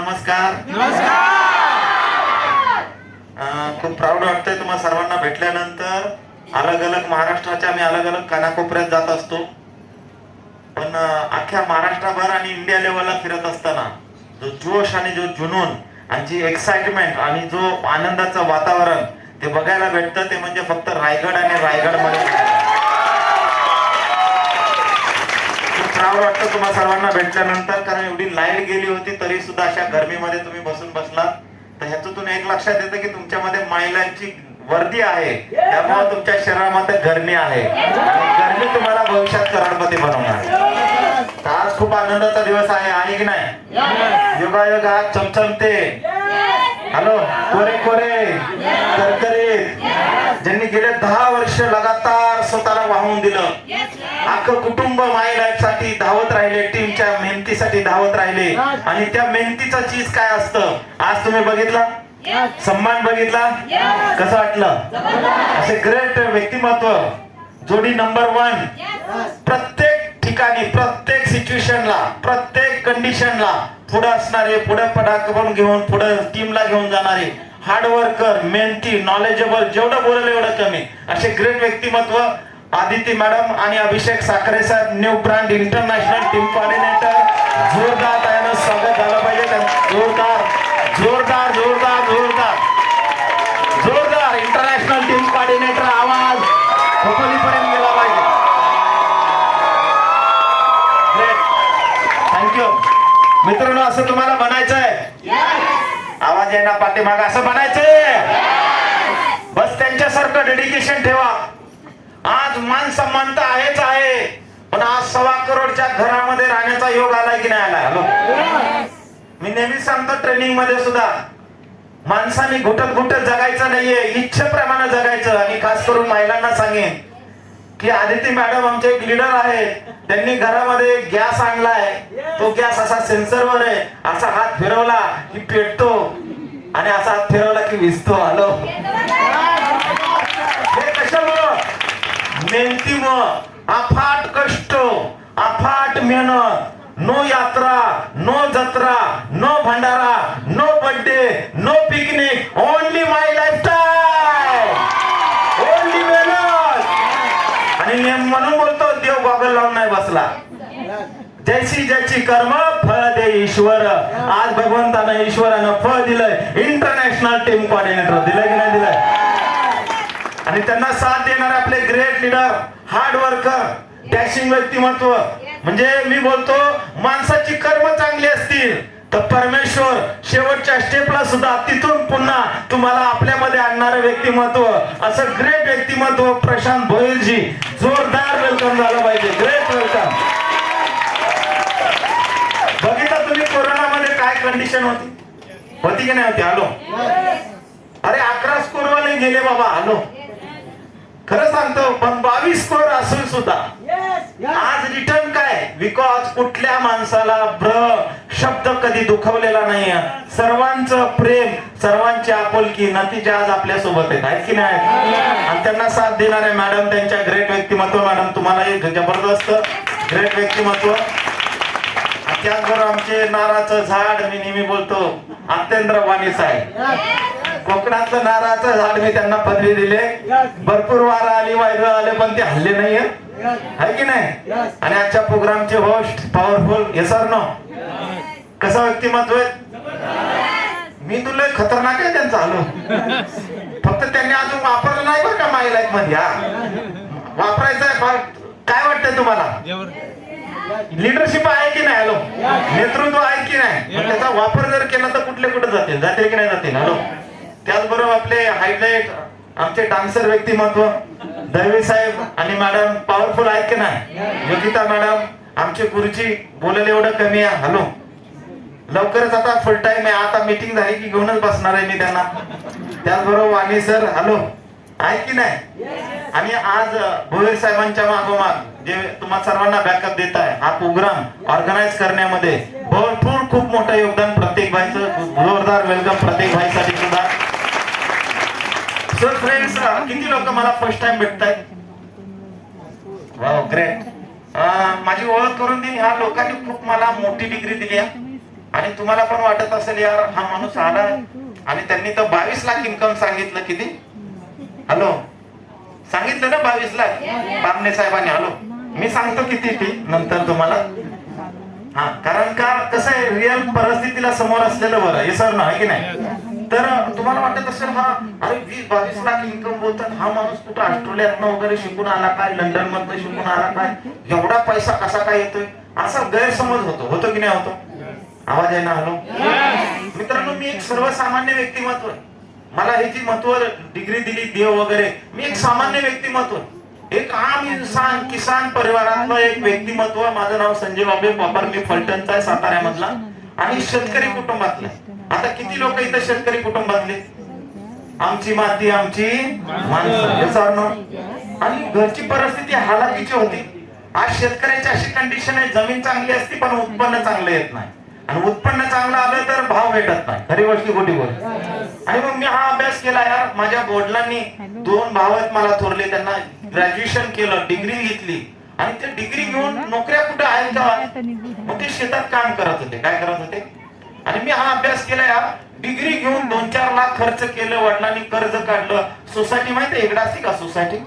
नमस्कार. खूप प्राऊड वाटतंय तुम्हाला सर्वांना भेटल्यानंतर. अलग अलग महाराष्ट्राच्या आम्ही अलग अलग कानाकोपऱ्यात जात असतो, पण अख्ख्या महाराष्ट्रभर आणि इंडिया लेवलला फिरत असताना जो जोश आणि जो जुनून आणि जी एक्साइटमेंट आणि जो आनंदाचं वातावरण ते बघायला भेटतं ते म्हणजे फक्त रायगड आणि रायगडमध्ये. प्राऊड वाटतं तुम्हाला सर्वांना भेटल्यानंतर, कारण एवढी लाईट गेली होती तरी सुद्धा अशा गरमीमध्ये तुम्ही बसून बसलात. तर ह्याच्यातून एक लक्षात येतं की तुमच्यामध्ये महिलांची वर्दी आहे, त्यामुळे तुमच्या शरीरामध्ये गरमी आहे. गरमी तुम्हाला भविष्यात करोडपती बनवणार. आज खूप आनंदाचा दिवस आहे की नाही? योगायोग आज चमचमते. हॅलो, कोरे कोरे करकरीत, ज्यांनी गेले 10 वर्ष लगातार स्वतःला वाहून दिलं. अख्खं कुटुंब माय लाईफ साठी धावत राहिले, टीमच्या मेहनतीसाठी धावत राहिले. आणि त्या मेहनतीचं चीज काय असतं आज तुम्ही बघितला, सन्मान बघितला, कसं वाटलं? असे ग्रेट व्यक्तिमत्व, जोडी नंबर 1, प्रत्येक ठिकाणी, प्रत्येक सिच्युएशनला, प्रत्येक कंडिशनला पुढे असणारे, पुढे पडाकून घेऊन पुढे टीमला घेऊन जाणारे, हार्डवर्कर, मेहनती, नॉलेजेबल, जेवढं बोलले एवढं कमी, असे ग्रेट व्यक्तिमत्व आदिती मॅडम आणि अभिषेक साखरे साहेब, new brand international team coordinator. जोरदार त्यानं स्वागत झालं पाहिजे. जोरदार जोरदार जोरदार जोरदार जोरदार इंटरनॅशनल टीम कोऑर्डिनेटर आवाज खोपोलीपर्यंत गेला पाहिजे. Great, thank you. मित्रांनो, असं तुम्हाला बनायचंय? आवाज आहे ना पाठीमाग, असं बनायचंय? बस त्यांच्यासारखं डेडिकेशन ठेवा. आज मान समानता आहेच आहे, पण आज 1.25 करोडच्या घरामध्ये राहण्याचा योग आलाय की नाही आलाय? हॅलो, मी नेहमी सांगतो ट्रेनिंग मध्ये सुद्धा, माणसाने घुटत घुटत जगायचं नाहीये, इच्छेप्रमाणे जगायचं. आणि खास करून महिलांना सांगेन की आदिती मॅडम आमचे एक लीडर आहेत, त्यांनी घरामध्ये गॅस आणलाय. तो गॅस असा सेन्सरवर आहे, असा हात फिरवला की पेटतो आणि असा हात फिरवला की विझतो. हॅलो, हे कशामुळं? मेहनतीमुळं. अफाट कष्ट, अफाट मेहनत. नो यात्रा, नो जत्रा, नो भंडारा, no birthday, no picnic, only my lifestyle, only मेहनत. आणि म्हणून बोलतो, देव गॉगल लावून नाही बसला. जैसी ज्याची कर्म फळ दे ईश्वर. आज भगवंतानं, ईश्वरानं फळ दिलंय. इंटरनॅशनल टीम कोऑर्डिनेटर दिलंय की नाही दिलंय? आणि त्यांना साथ देणारे आपले great leader, hard worker, dashing व्यक्तिमत्व. म्हणजे मी बोलतो, माणसाची कर्म चांगली असतील तर परमेश्वर शेवटच्या स्टेपला सुद्धा तिथून पुन्हा तुम्हाला आपल्यामध्ये आणणारं व्यक्तिमत्व. असं ग्रेट व्यक्तिमत्व प्रशांत भोईरजी. जोरदार वेलकम झालं पाहिजे. Great welcome. बघितलं तुम्ही कोरोनामध्ये काय कंडिशन होती की नाही होती? हॅलो, अरे 11 स्कोर वाले गेले बाबा. हॅलो, खरं सांगतो, पण 22 स्कोर असून सुद्धा आज रिटर्न काय? बिकॉज कुठल्या माणसाला शब्द कधी दुखवलेला नाही. सर्वांचं प्रेम, सर्वांची आपुलकी, नतीजा आज आपल्या सोबत आहेत की नाही? आणि त्यांना साथ देणारे मॅडम, त्यांच्या ग्रेट व्यक्तिमत्व. मॅडम, तुम्हाला एक जबरदस्त ग्रेट व्यक्तिमत्व. त्याचबरोबर आमचे नाराचं झाड, मी नेहमी बोलतो, अत्यंद्र वाणी साहेब. कोकणातलं नारळाचं झाड, मी त्यांना पदवी दिले. भरपूर वारा आली, वायदळ आले, पण ते हल्ले नाहीये, आहे की नाही? आणि आजच्या प्रोग्रामचे host powerful. Yes sir no? कसं व्यक्तिमत्व आहे? मी तुला खतरनाक आहे त्यांचा. हॅलो, फक्त त्यांनी अजून वापरलं नाही बरं का माय लाईफ मध्ये. वापरायचं आहे. काय वाटतंय तुम्हाला? लीडरशिप आहे की नाही? हॅलो, नेतृत्व आहे की नाही? त्याचा वापर जर केला तर कुठले कुठे जातील की नाही जातील? हॅलो, त्याचबरोबर आपले हायलाइट, आमचे डान्सर व्यक्तिमत्व, दैवी साहेब आणि मॅडम पॉवरफुल आहेत की नाही? योगिता मॅडम, आमचे गुरुजी, बोलायला एवढं कमी आहे. हॅलो, लवकरच आता फुल टाइम आहे, आता मीटिंग झाली की घेऊनच बसणार आहे मी त्यांना. त्याचबरोबर वाणी सर, हॅलो, आहे की नाही? आणि आज भोईर साहेबांच्या मागोमाग जे तुम्हाला सर्वांना बॅकअप देत आहे, हा प्रोग्राम ऑर्गनाइज करण्यामध्ये भरपूर खूप मोठं योगदान प्रत्येक भाईचं. जोरदार वेलकम प्रत्येक भाईसाठी सुद्धा. सो फ्रेंड्स, किती लोक मला फर्स्ट टाइम भेटतायत? Wow, great. माझी ओळख करून दिली. ह्या लोकांनी खूप मला मोठी डिग्री दिली आहे आणि तुम्हाला पण वाटत असेल यार हा माणूस आला आणि त्यांनी तर 22 लाख इन्कम सांगितलं. किती? हॅलो, सांगितलं ना 22 लाख बामणे साहेबांनी. हॅलो, मी सांगतो किती फी नंतर तुम्हाला. हा, कारण का कसं आहे, रिअल परिस्थितीला समोर असलेलं बरं हे सर ना, की नाही? तर तुम्हाला वाटत असेल हा अरे 20-22 लाख इन्कम बोलतात, हा माणूस कुठं ऑस्ट्रेलियातनं वगैरे शिकून आला काय, लंडन मधनं शिकून आला काय, एवढा पैसा कसा काय येतोय, असा गैरसमज होतो की नाही होतो? आवाज आहे ना? हॅलो मित्रांनो, मी एक सर्वसामान्य व्यक्तिमत्व, मला हे जी महत्व डिग्री दिली देव वगैरे, मी एक सामान्य व्यक्तिमत्व, एक आम इंसान किसान परिवारातलं एक व्यक्तिमत्व. माझं नाव संजय बाबे पवार, मी फलटणचा आहे, साताऱ्यामधला, आणि शेतकरी कुटुंबातला. आता किती लोक इथं शेतकरी कुटुंबातले? आमची माती आमची माणसं. आणि घरची परिस्थिती हालाकीची होती. आज शेतकऱ्याची अशी कंडिशन आहे, जमीन चांगली असते पण उत्पन्न चांगलं येत नाही, आणि उत्पन्न चांगलं आलं तर भाव भेटत नाही. खरी गोष्टी खोटी गोष्ट. आणि मग मी हा अभ्यास केला यार. माझ्या वडिलांनी 2 भाव आहेत मला थोरले, त्यांना ग्रॅज्युएशन केलं, डिग्री घेतली, आणि ते डिग्री घेऊन नोकऱ्या कुठे आहेत का? मग ते शेतात काम करत होते. काय करत होते? आणि मी हा अभ्यास केला यार. डिग्री घेऊन 2-4 लाख खर्च केलं, वडिलांनी कर्ज काढलं. सोसायटी माहिती इकडे असते का सोसायटी?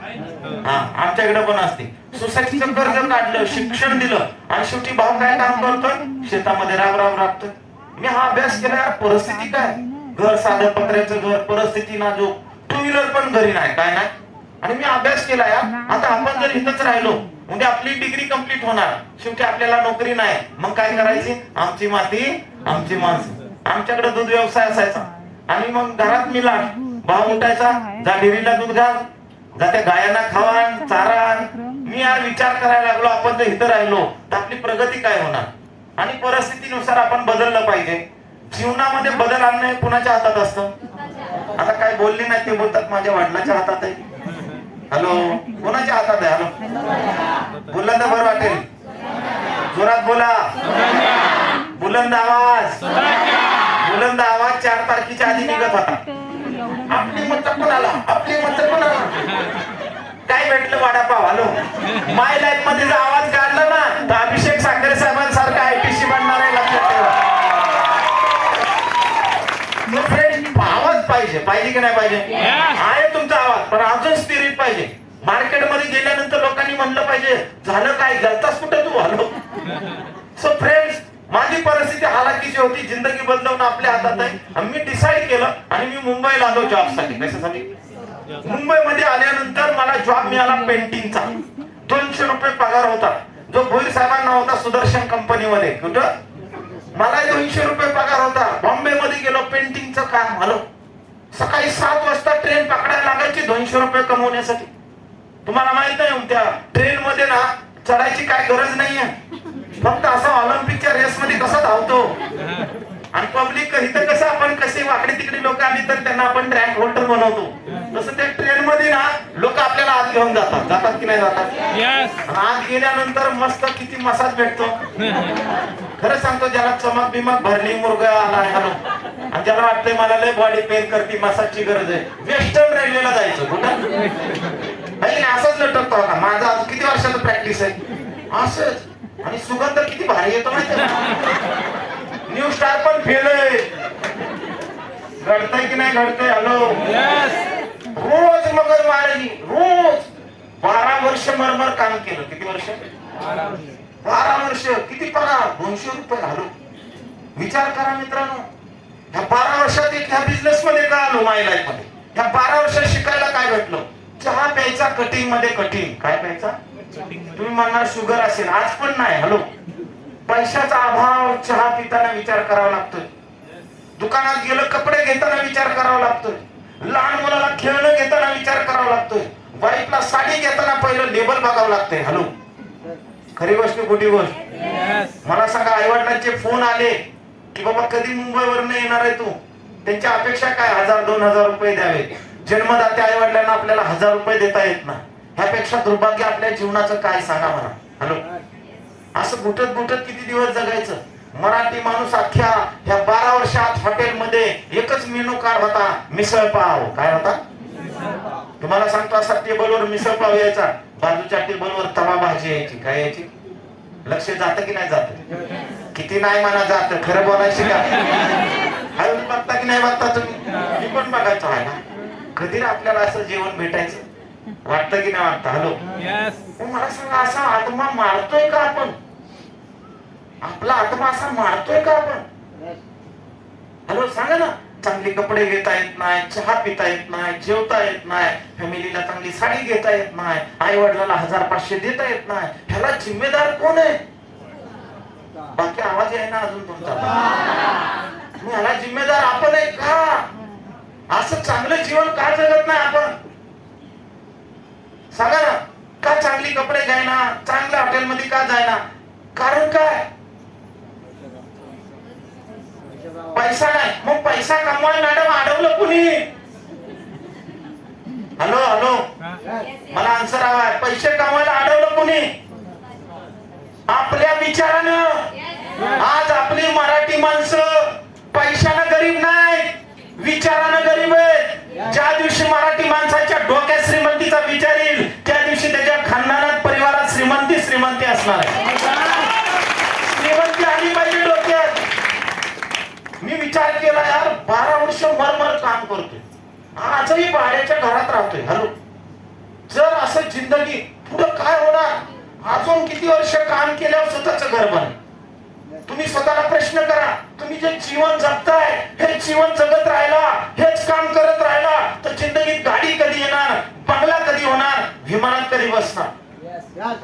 हा, आमच्या इकडे पण असते. सोसायटीचं कर्ज काढलं, शिक्षण दिलं, आणि शेवटी भाऊ काय काम करतोय? शेतामध्ये राबतोय. मी हा अभ्यास केला यार. परिस्थिती काय? घर साधं पत्र्याचं घर, परिस्थिती नाजूक, 2 व्हीलर पण घरी नाही, काय नाही. आणि मी अभ्यास केला यार. आता आपण जर इथंच राहिलो, म्हणजे आपली डिग्री कंप्लीट होणार, शेवटी आपल्याला नोकरी नाही, मग काय करायची? आमची माती आमची माणसं. आमच्याकडे दूध व्यवसाय असायचा, आणि मग घरात मिला भाव उठायचा, जा डेअरीला दूध घाल, जा त्या गायांना खावा चारा. मी यार विचार करायला लागलो, आपण जर इथं राहिलो तर आपली प्रगती काय होणार, आणि परिस्थितीनुसार आपण बदललं पाहिजे. जीवनामध्ये बदल आणणं हे कुणाच्या हातात असतं? आता काय बोलले नाही ते बोलतात माझ्या वडिलांच्या हातात आहे. हॅलो, कोणाच्या हातात आहे? हॅलो, बोललं तर बरं वाटेल, जोरात बोला, बुलंद आवाज, बुलंद आवाज. 4 तारखेच्या आधी निघत होता. आपली मत कोणाला, आपली मत कोणाला? काय भेटलं? वडापाव. हॅलो, माय लाईफ मध्ये जर आवाज काढला ना तर अभिषेक साखरे साहेबांसारखा आयटीसी बनणार आहे, लक्षात ठेवा. आवाज पाहिजे की नाही पाहिजे? आहे तुमचा आवाज, पण अजून स्पिरिट पाहिजे. मार्केटमध्ये गेल्यानंतर लोकांनी म्हणलं पाहिजे, झालं काय, गेलतास कुठे तू? हॅलो. सो फ्रेंड्स, माझी परिस्थिती हालाकीची होती, जिंदगी बदलवणं आपल्या हातात आहे. मी डिसाईड केलं आणि मी मुंबईला आलो जॉबसाठी. कशासाठी? मुंबईमध्ये आल्यानंतर मला जॉब मिळाला पेंटिंगचा. 200 रुपये पगार होता, जो भोईर साहेबांना होता सुदर्शन कंपनीमध्ये. कुठं? मला 200 रुपये पगार होता. बॉम्बे मध्ये गेलो, पेंटिंगचं काम. हॅलो, सकाळी 7 वाजता ट्रेन पकडायला लागायची 200 रुपये कमवण्यासाठी. तुम्हाला माहित आहे, त्या ट्रेन मध्ये ना चढायची काय गरज नाहीये, फक्त असं ऑलिम्पिकच्या रेस मध्ये कसं धावतो, आणि पब्लिक इथं कसं आपण कसे वाकडे तिकडे लोक आली तर त्यांना आपण ट्रॅक होल्डर बनवतो, तसं त्या ट्रेन मध्ये ना लोक आपल्याला आत घेऊन जातात की नाही जातात? आत गेल्यानंतर मस्त किती मसाज भेटतो. खरं सांगतो, ज्याला चमक बिमक भरली, मुरगा आला, आणि ज्याला वाटतंय मला लय बॉडी पेन करते, मसाजची गरज आहे, वेस्टर्न रेल्वेला जायचं. कुठं नाही, असंच लटकतो का. माझा आज किती वर्षाचं प्रॅक्टिस आहे असंच. आणि सुगंध किती भारी येतो माहिती आहे. न्यू स्टार पण फेल आहे. घडतंय की नाही घडतंय? हॅलो, रोज मगर मारली, रोज 12 वर्ष मरमर काम केलं. किती वर्ष? 12 वर्ष. किती पगार? 200 रुपये. हॅलो, विचार करा मित्रांनो, ह्या 12 वर्षात एक ह्या बिझनेस मध्ये का आलो, माय लाईफ मध्ये. ह्या 12 वर्षात शिकायला काय भेटलं? चहा प्यायचा कटिंग मध्ये कठीण. काय प्यायचा? तुम्ही म्हणणार शुगर असेल, आज पण नाही. हॅलो, पैशाचा अभाव, चहा पिताना विचार करावा लागतोय. दुकानात गेलं कपडे घेताना विचार करावा लागतोय. लहान मुलाला खेळणं घेताना विचार करावा लागतोय. वाईफला साडी घेताना पहिलं लेबल बघावं लागतंय. हॅलो, खरी गोष्ट खोटी गोष्ट? मला सांगा, आईवडिलांचे फोन आले की बाबा कधी मुंबईवरून येणार आहे तू? त्यांच्या अपेक्षा काय? 1000-2000 रुपये द्यावे. जन्मदात्या आईवडिलांना आपल्याला 1000 रुपये देता येत नाही. ह्यापेक्षा दुर्भाग्य आपल्या जीवनाचं काय सांगा मला. हॅलो, असं घुटत घुटत किती दिवस जगायचं? मराठी माणूस अख्ख्या ह्या 12 वर्षात हॉटेलमध्ये एकच मेनू कार्ड होता, मिसळ पाव. काय होता? तुम्हाला सांगतो, असा टेबलवर मिसळ पाव यायचा, बाजूच्या टेबलवर तवा भाजी यायची. काय यायची? लक्ष जातं की नाही जात? किती नाही म्हणा जात, खरं बोलायची का? हळू बघता की नाही बघता तुम्ही? मी पण बघायचो आहे ना. कधी आपल्याला असं जेवण भेटायचं वाटतं की नाही वाटतं? हॅलो, मला सांगा, असा आत्मा मारतोय का आपण? आपला आत्मा असा मारतोय का आपण? हॅलो, सांगा ना. चांगले कपडे घेता येत नाही, चहा पिता येत नाही, जेवता येत नाही, फॅमिलीला चांगली साडी घेता येत नाही, आई वडिलांना 1500 देता येत नाही, ह्याला जिम्मेदार कोण आहे? बाकी आवाज आहे ना अजून तुमचा? ह्याला जिम्मेदार आपण आहे का? असं चांगलं जीवन का जगत नाही आपण? सांगा ना. का चांगली कपडे घ्यायना, चांगल्या हॉटेलमध्ये का जायना? कारण काय? पैसा नाही. मग पैसा कमवायला मॅडम अडवलं कुणी? हॅलो हॅलो, मला आन्सर हवा आहे. पैसे कमवायला अडवलं कुणी? आपल्या विचारानं. आज आपली मराठी माणसं पैशानं गरीब नाही, विचारानं गरीब आहेत. ज्या दिवशी मराठी माणसाच्या डोक्यात श्रीमंतीचा विचार येईल, त्या दिवशी त्याच्या खानदानात, परिवारात श्रीमंती असणार आहे. श्रीमंती आली पाहिजे डोक्यात. मी विचार केला यार, 12 वर्ष मरमर काम करतोय, आजही भाड्याच्या घरात राहतोय. हॅलो, जर असं जिंदगी पुढे काय होणार? अजून किती वर्ष काम केल्यावर स्वतःचं घर बनेल? तुम्ही स्वतःला प्रश्न करा. तुम्ही जे जीवन जगताय, हे जीवन जगत राहिला, हेच काम करत राहिला, तर जिंदगीत गाडी कधी येणार, बंगला कधी होणार, विमानात कधी बसणार?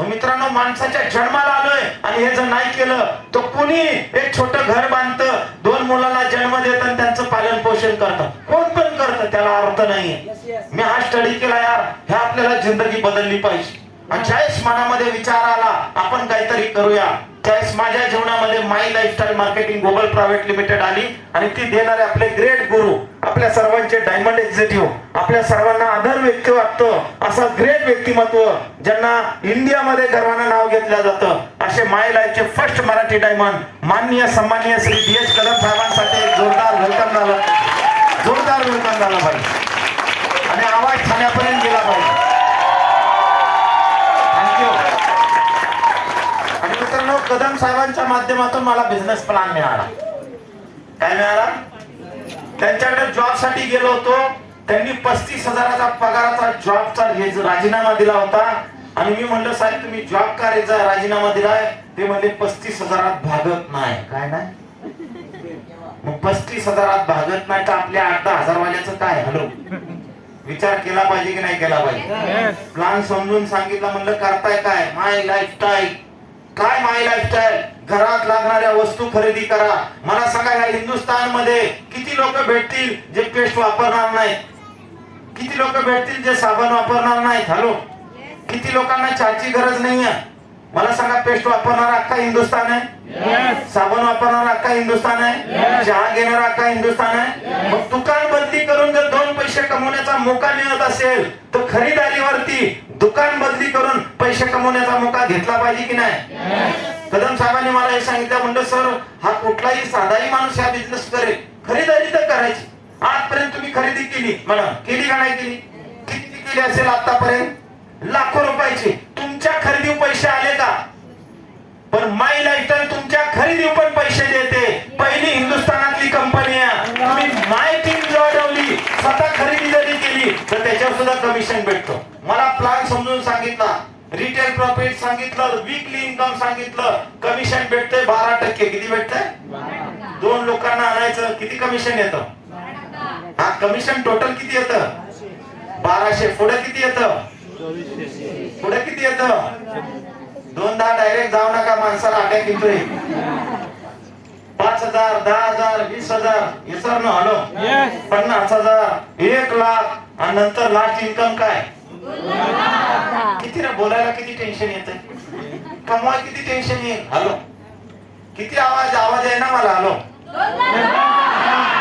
मित्रांनो, माणसाच्या जन्माला आलोय आणि हे जर नाही केलं तर कुणी एक छोटं घर बांधतं, 2 मुलांना जन्म देतं आणि त्यांचं पालन पोषण करतं. कोण पण करतं, त्याला अर्थ नाहीये. मी हा स्टडी केला यार, ह्या आपल्याला जिंदगी बदलली पाहिजे. आणि ज्यावेळेस मनामध्ये विचार आला आपण काहीतरी करूया, त्यावेळेस माझ्या जीवनामध्ये my lifestyle marketing global private limited आली. आणि ती देणारे आपले ग्रेट गुरु, आपल्या सर्वांचे डायमंड एक्झिक्युटिव्ह, आपल्या सर्वांना आदर व्यक्ती वाटतं असं ग्रेट व्यक्तिमत्व, ज्यांना इंडियामध्ये गर्वानं नाव घेतलं जातं, असे माय लाईफचे फर्स्ट मराठी डायमंड माननीय सन्माननीय श्री DS कदम साहेबांसाठी एक जोरदार वेलकम झालं. जोरदार वेलकम झालं पाहिजे आणि आवाज ठाण्यापर्यंत गेला पाहिजे. थँक्यू. आणि मित्रांनो, कदम साहेबांच्या माध्यमातून मला बिझनेस प्लॅन मिळाला. काय मिळाला? त्यांच्याकडे जॉब साठी गेलो होतो. त्यांनी 35,000चा पगाराचा जॉबचा राजीनामा दिला होता. आणि मी म्हणलं, साहेब तुम्ही जॉब का राजीनामा दिलाय? ते म्हणले 35,000 भागत नाही. काय नाही? मग 35,000 भागत नाही तर आपल्या 8-10 हजार वाल्याचं काय? हॅलो, विचार केला पाहिजे की नाही केला पाहिजे? प्लॅन समजून सांगितलं. म्हणलं करताय काय? माय लाईफस्टाईल. काय माय लाईफस्टाईल? घरात लागणाऱ्या वस्तू खरेदी करा. मला सांगा, या हिंदुस्थान मध्ये किती लोक भेटतील जे पेस्ट वापरणार नाहीत? किती लोक भेटतील जे साबण वापरणार नाहीत? हॅलो, किती लोकांना चहाची गरज नाहीये? मला सांगा, पेस्ट वापरणारा अख्खा हिंदुस्थान आहे, साबण वापरणारा अख्खा हिंदुस्थान आहे, चहा घेणारा अख्खा हिंदुस्थान आहे. मग दुकान बदली करून जर 2 पैसे कमवण्याचा मोका मिळत असेल तर खरीदारीवरती दुकान बदली करून पैसे कमवण्याचा मोका घेतला पाहिजे की नाही? कदम साहेबांनी मला हे सांगितलं. म्हणलं सर, हा कुठलाही साधाही माणूस हा बिझनेस करेल, खरीदारी तर करायची. आजपर्यंत तुम्ही खरेदी केली, मला केली का नाही केली? किती केली असेल आतापर्यंत? लाखो रुपयाची. तुमच्या खरेदी पैसे आले का? पण माय लाईफस्टाईल तुमच्या खरेदी पण पैसे देते. पहिली हिंदुस्थानातली कंपनी आहे. तुम्ही माय टीम जोडवली, स्वतः खरेदी जरी केली तर त्याच्यावर सुद्धा कमिशन भेटतो. मला प्लॅन समजून सांगितला, रिटेल प्रॉफिट सांगितलं, वीकली इन्कम सांगितलं, कमिशन भेटते 12%. किती भेटतंय? 2 लोकांना आणायचं, किती कमिशन येतं? हा, कमिशन टोटल किती येतं? 1200. पुढे किती येतं? पुढे किती येतं? 2-10 डायरेक्ट जाऊ नका, माणसाला अटॅक येतोय. 5,000, 10,000, 20,000, हे सर ना? हॅलो, 50,000, 1,00,000 आणि नंतर लास्ट इन्कम काय? किती ना बोलायला किती टेन्शन येतं, कमवाय किती टेन्शन येईल. हॅलो, किती आवाज आहे ना मला? हॅलो,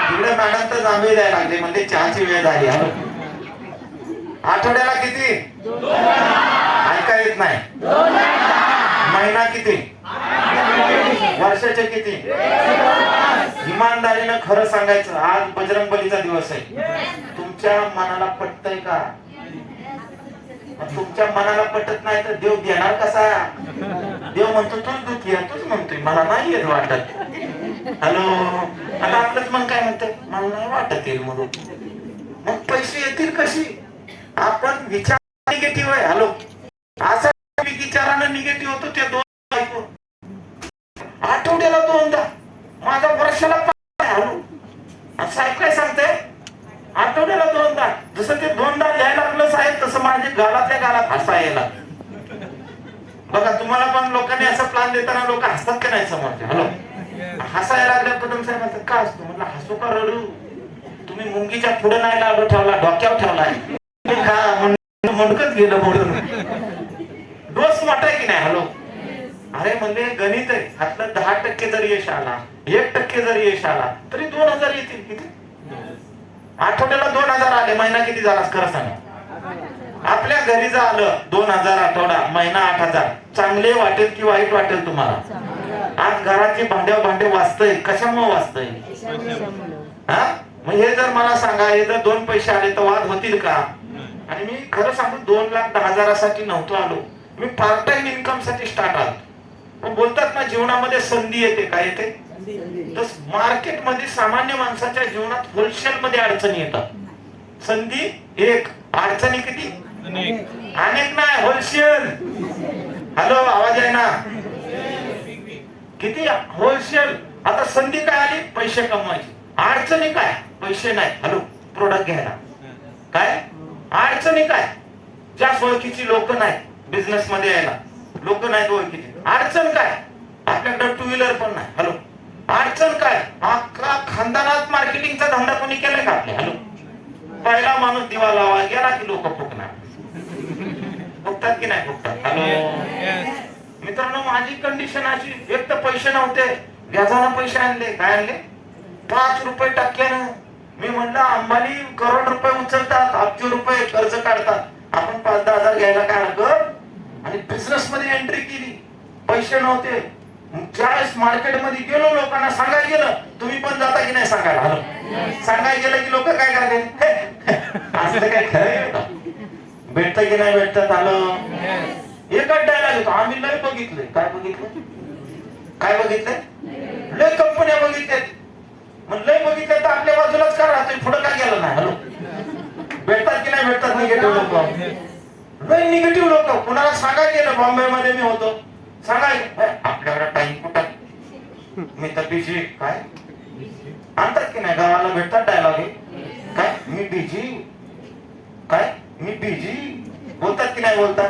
तिकडे मॅडम तर जांभळी द्यायला लागले, म्हणजे चहाची वेळ झाली. हॅलो, आठवड्याला किती? ऐका येत नाही. महिना किती? वर्षाचे किती? इमानदारीनं खरं सांगायचं. आज बजरंगबलीचा दिवस आहे. तुमच्या मनाला पटतंय का? तुमच्या मनाला पटत नाही तर देव देणार कसा? देव म्हणतो तूच दुखी आहे, तूच म्हणतोय मला नाही येत वाटत. हॅलो, आता आपलंच मन काय म्हणतं, मला नाही वाटत येईल म्हणून. मग पैसे येतील कशी? आपण विचार निगेटिव्ह आहे. हॅलो, असा विचारानं निगेटिव्ह होतो. ते दोन ऐकून आठवड्याला 2दा, माझा वर्षाला 5. हॅलो, साहेब काय सांगते, आठवड्याला 2दा. जसं ते 2दा द्यायला लागलं साहेब, तसं माझे गालातल्या गालात हसायला. बघा, तुम्हाला पण लोकांनी असा प्लॅन देताना लोक हसतात का नाही समोरचे? हॅलो, हसायला लागल्या कदम साहेब म्हणतात का असतो? म्हणलं हसू का रडू? तुम्ही मुंगीच्या पुढे नाही लागलो ठेवला, डोक्यावर ठेवलाय. मुंडकच गेलं मोडून. डोस मोठा आहे की नाही? हॅलो, अरे म्हणजे गणित आहे. हातलं 10% जरी यश आला, 1% जरी यश आला तरी 2000 येतील. किती? आठवड्याला 2000 आले, महिना किती झाला खरं सांगा? आपल्या घरी जर आलं 2000 आठवडा, महिना 8000, चांगले वाटेल की वाईट वाटेल तुम्हाला? आज घराची भांडे वाचतंय, कशामुळे वाचतंय? हा, मग हे जर मला सांगा, हे जर 2 पैसे आले तर वाद होतील का? आणि मी खरं सांगू, 2,10,000साठी नव्हतो आलो मी, पार्ट टाइम इन्कम साठी स्टार्ट आलो. पण बोलतात ना, जीवनामध्ये संधी येते. काय येते? तर मार्केटमध्ये सामान्य माणसाच्या जीवनात होलसेल मध्ये अडचणी येतात. संधी एक, अडचणी किती? अनेक नाही, होलसेल. हॅलो, आवाज आहे ना? किती? होलसेल. आता संधी काय आली? पैसे कमवायचे. अडचणी काय? पैसे नाही. हॅलो, प्रोडक्ट घ्यायला. काय अडचणी? काय? ज्या ओळखीची लोक नाही, बिझनेस मध्ये यायला लोक नाहीत ओळखीची. अडचण काय? आपल्याकडे 2 व्हीलर पण नाही. हॅलो, अडचण काय? अख्खा खानदानात मार्केटिंगचा धंदा कोणी केलाय का आपल्या? हॅलो, पहिला माणूस दिवा लावा गेला की लोक फुकणार. फुकतात की नाही फुकतात? हॅलो मित्रांनो, माझी कंडिशन अशी, एक तर पैसे नव्हते, व्याजाला पैसे आणले. काय आणले? 5 रुपये टक्क्यानं. मी म्हणलं, अंबानी करोड रुपये उचलतात, अब्ज रुपये कर्ज काढतात, आपण 5-10 हजार घ्यायला काय हरकत? आणि बिझनेस मध्ये एंट्री केली. पैसे नव्हते. ज्यावेळेस मार्केटमध्ये गेलो, लोकांना सांगायला गेलं, तुम्ही पण जाता की नाही सांगायला? सांगायला गेलं की लोक काय करते, असं काय खरं भेटत की नाही भेटत? आलं एकच डायलॉग येतो, आम्ही लय बघितलंय. काय बघितलं? काय बघितलंय? लय कंपन्या बघितल्यात. मग लय बघितलं तर आपल्या बाजूलाच का राहतोय, पुढे काय गेलं नाही? हॅलो, भेटतात की नाही भेटतात निगेटिव्ह लोक? लय निगेटिव्ह लोक. कुणाला सांगायला गेलं, बॉम्बे मध्ये मी होतो, सांगायला आपल्याकडे टाइम कुठं, मी तर बिझी. काय आणतात की नाही? गावाला भेटतात डायलॉग. काय मी बिझी? काय मी बिझी? बोलतात की नाही बोलतात?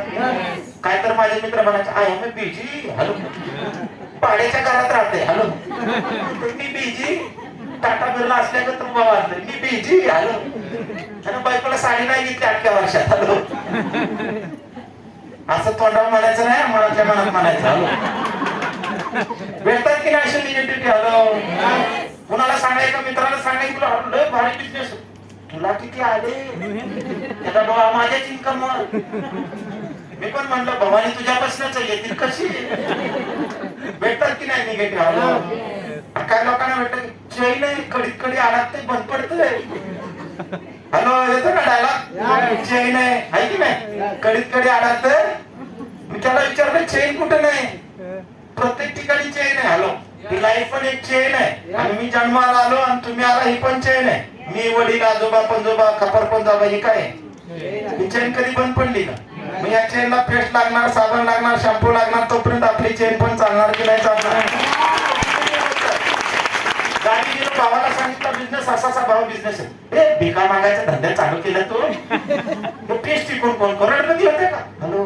काय तर माझे मित्र म्हणायचे, आय एम बिझी. हॅलो, पाड्याच्या घरात राहते. हॅलो, मी बिझी. टाटा बिर्ला असल्याचं तर वाटलं मी बिझी. हॅलो, आणि बायकोला साडी नाही घेतली 8 वर्षात. हॅलो, असं तोंडावर म्हणायचं नाही, मनातल्या मनात म्हणायचं. हॅलो, भेटतात की नाही अशी निगेटिव्हिटी? हॅलो, कुणाला सांगायचं, मित्राला सांगायचं, तुला लय भारी बिझनेस, तुला किती आले? त्याला बाबा माझ्याच इन्कम. मी पण म्हणलं, भवानी तुझ्यापासूनच येतील कशी? भेटतात की नाही निगेटिव्ह? हॅलो, काय लोकांना भेटत, चैन आहे कडीत कडी अडकते, बंद पडतंय. हॅलो, येतो ना डायलॉग? चैन आहे की नाही, कडीत कडी अडकतंय. मी त्याला विचारलं, चैन कुठे नाही? प्रत्येक ठिकाणी चैन आहे. हॅलो, ही लाईफ पण एक चैन आहे. आणि मी जन्माला आलो आणि तुम्ही आला, ही पण चैन आहे. मी वडील, आजोबा, पंजोबा, खपर पंजोबा, ही काय? ही चैन कधी बंद पडली का? मग या चेनला पेस्ट लागणार, साबण लागणार, शॅम्पू लागणार, तोपर्यंत आपली चेन पण चालणार की नाही चालणार? गाडी गेलो, भावाला सांगितलं बिझनेस असा भाव बिझनेस आहे. हे भिका मागायचा धंदा चालू केला तो पेस्ट टिकून कोण करोडपती होते का? हॅलो,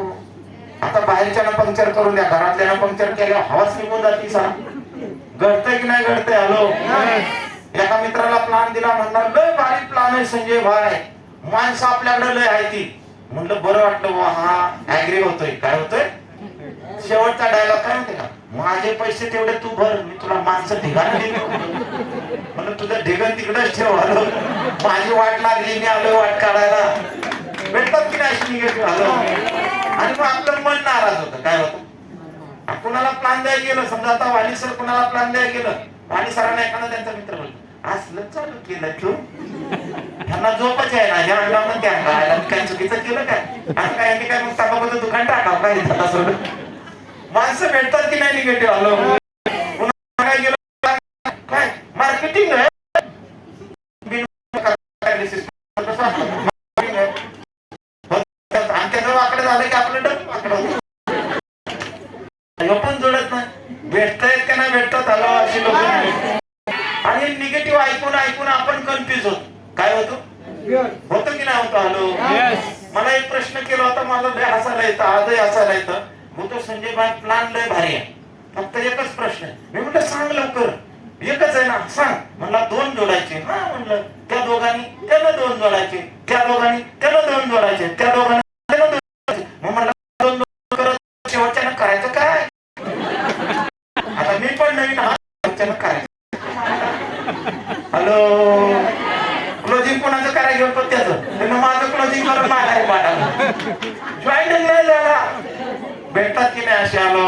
आता बाहेरच्यानं पंक्चर करून द्या, घरातल्यानं पंक्चर केल्या, हवाच निघून जाती. सारा घडतंय की नाही घडतंय? हॅलो, एका मित्राला प्लॅन दिला, म्हणणार लय भारी प्लॅन आहे संजय भाई, माणसं आपल्याकडे लय आहे ती. म्हणलं बरं वाटलं, हा ऍग्री होतोय. काय होतोय? शेवटचा डायलॉग काय म्हणते का, माझे पैसे तेवढे तू भर, मी तुला माणसं ढिगाण देतो. म्हणलं तुझं ढिगण तिकडच ठेव. हॅलो, माझी वाट लागली, मी आलोय वाट काढायला. भेटतात की नाही निगेटिव्ह? हॅलो, आणि मग आपलं मन नाराज होतं. काय होतं? कुणाला प्लॅन द्यायला गेलं, समजा आता वाणी सर कुणाला प्लॅन द्यायला गेलं, वाणी सरांना एखादा त्यांचा मित्र बोलतो, असलं चालू केलं तू, त्यांना झोपच आहे ना, ह्या अंगावर त्या काय चुकीचं केलं काय? आणि काय मग ताबाबद्दल दुकान टाकावं काय? माणसं भेटतात की नाही निगेटिव्ह? हॅलो, पुन्हा काय गेलो, काय मार्केटिंग आहे, आणि त्याचं वाकडं झालं की आपलं डब वाकडं होतं. पण जोडत नाही, भेटतायत का नाही भेटतात हॅलो अशी लोक. आणि निगेटिव्ह ऐकून ऐकून आपण कन्फ्युज होतो. काय होतो? होतं की नाही होतं? हॅलो, मला एक प्रश्न केला होता, मला लय हसायला येतं, आजही हसायला येतं. होतो संजय भाई, प्लॅन लय भारी आहे, फक्त एकच प्रश्न आहे. मी म्हटलं सांग लवकर. एकच आहे ना, सांग. म्हणला 2 जोडायचे. हा म्हणलं, त्या दोघांनी त्याला 2 जोडायचे, त्या दोघांनी त्याला 2 जोडायचे, त्या दोघांनी त्याला 2 जोडायचे. मग म्हणलं 2 करत शेवटच्यानं करायचं काय? आता मी पण नवीन शेवटच्यानं करायचं. हॅलो, क्लोजिंग कोणाचं करायचं होतं त्याचं, त्यांना माझं क्लोजिंग करत माघारी पाठाला जॉईन नाही झाला. भेटतात की नाही असे? आलो,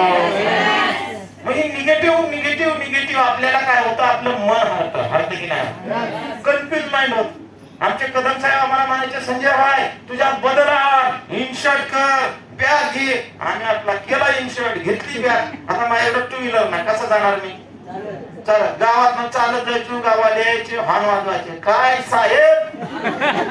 म्हणजे निगेटिव्ह निगेटिव्ह निगेटिव्ह आपल्याला काय होतं, आपलं मन हरतं की नाही, कन्फ्युज माइंड होत. आमचे कदम साहेब आम्हाला म्हणायचे, संजय भाई तुझ्या बदला इन्शर्ट कर, बॅग घे. आम्ही आपला केला इन्शर्ट, घेतली बॅग. आता माझ्याकडे 2 व्हीलर नाही, कसं जाणार मी? चला गावात चालत जायचो, गावाला यायचे, हॉर्न वाजवायचे, काय साहेब